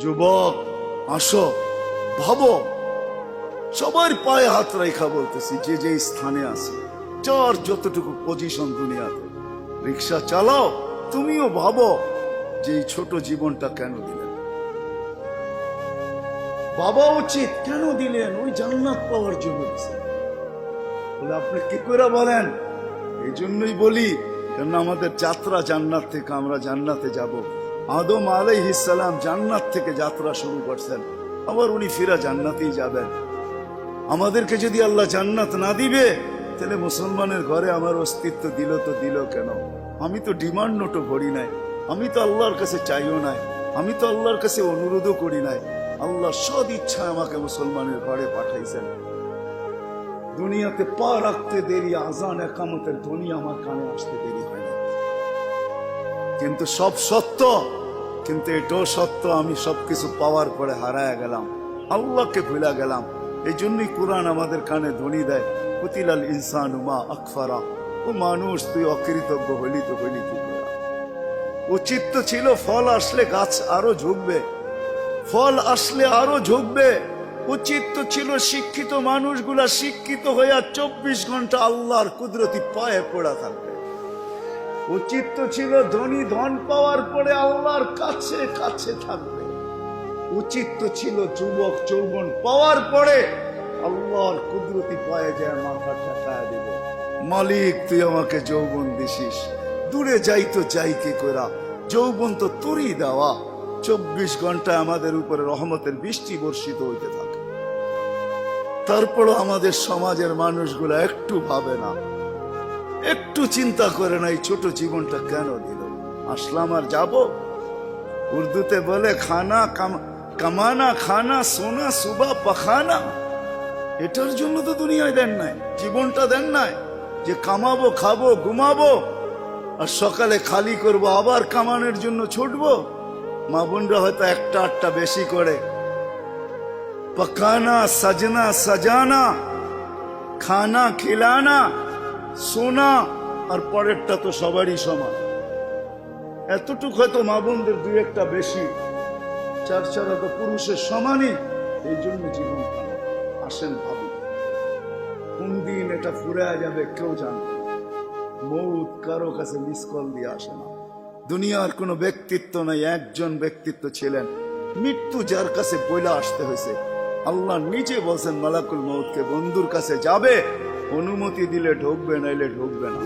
যুবক আসো, ভাবো, সবার পায়ে হাত রেখা বলতেছি, যে যে স্থানে আছে, যার যতটুকু পজিশন দুনিয়াতে, রিক্সা চালাও, তুমিও ভাবো যে এই ছোট জীবনটা কেন দিলেন। বাবা উচিত কেন দিলেন? ওই জান্নাত পাওয়ার জন্য দিলেন। বলে আপনি কি করে বলেন? এই জন্যই বলি, কেন আমাদের যাত্রা জান্নাত থেকে, আমরা জান্নাতে যাব। আদম আলাইহিস সালাম জান্নাত থেকে যাত্রা শুরু করছেন, আবার উনি ফিরা জান্নাতেই যাবেন। আমাদেরকে যদি আল্লাহ জান্নাত না দিবে, তাহলে মুসলমানের ঘরে আমার অস্তিত্ব দিল তো দিল কেন? আমি তো ডিমান্ড নোটও ভরি নাই, আমি তো আল্লাহর কাছে চাইও নাই, আমি তো আল্লাহর কাছে অনুরোধও করি নাই। আল্লাহ সদ ইচ্ছায় আমাকে মুসলমানের ঘরে পাঠাইছেন। দুনিয়াতে পা রাখতে দেরি, আজান একামতের ধ্বনি আমার কানে আসতে দেরি হয় না। কিন্তু সব সত্য, কিন্তু এটাও সত্য, আমি সবকিছু পাওয়ার পরে হারায় গেলাম, আল্লাহকে ভুলে গেলাম। এই জন্যই কোরআন আমাদের কানে ধ্বনি দেয়, কুতিলাল ইনসানু মা আকফারা। ও মানুষ, তুই অকৃতজ্ঞ হইলি তো হইলি কি করে? উচিত তো ছিল ফল আসলে গাছ আরো ঝুঁকবে, ফল আসলে আরো ঝুঁকবে। উচিত তো ছিল শিক্ষিত মানুষগুলা শিক্ষিত হইয়া 24 ঘন্টা আল্লাহর কুদরতি পায়ে পড়া থাকবে। উচিত তো ছিল ধনী ধন পাওয়ার পরে আল্লাহর কাছে কাছে থাকবে। উচিত তো ছিল যুবক যৌবন পাওয়ার পরে আল্লাহর কুদরতি পায়ে যায় মাথা ঠেকায় দেবে, মালিক তুই আমাকে যৌবন দিছিস, দূরে যাই তো যাই কি করা, যৌবন তো তোরই দেওয়া। 24 ঘন্টায় আমাদের উপরে রহমতের বৃষ্টি বর্ষিত হইতে থাকে। তারপরও আমাদের সমাজের মানুষগুলা একটু ভাবে না, একটু চিন্তা করে না, এই ছোট জীবনটা কেন দিল। আসলাম আর যাব। উর্দুতে বলে খানা কামানা খানা সোনা সুবা পাখানা। এটার জন্য তো দুনিয়ায় দেন নাই, জীবনটা দেন নাই যে কামাবো, খাবো, ঘুমাবো, আর সকালে খালি করব, আবার কামানোর জন্য ছুটবো। মা বোনরা হয়তো 1-8টা বেশি করে, পকানা সাজনা সাজানা, খানা খিলানা, সোনা, আর পরেরটা তো সবারই সমান। এতটুক হয়তো মা বোনদের 2-1টা বেশি, 4 হয়তো পুরুষের সমানই। এই জন্য জীবন আসেন ভাবি, কোন দিন এটা ফুরায় যাবে কেউ জানে না। মৌত কারো কাছে মিস কল দিয়ে আসে না। দুনিয়ার কোনো ব্যক্তিত্ব নাই, একজন ব্যক্তিত্ব ছিলেন, মৃত্যু যার কাছে বইলা আসতে হয়েছে। আল্লাহ নিজে বলছেন মালাকুল মৌতকে, বন্ধুর কাছে যাবে, অনুমতি দিলে ঢুকবে, নাইলে ঢুকবে না।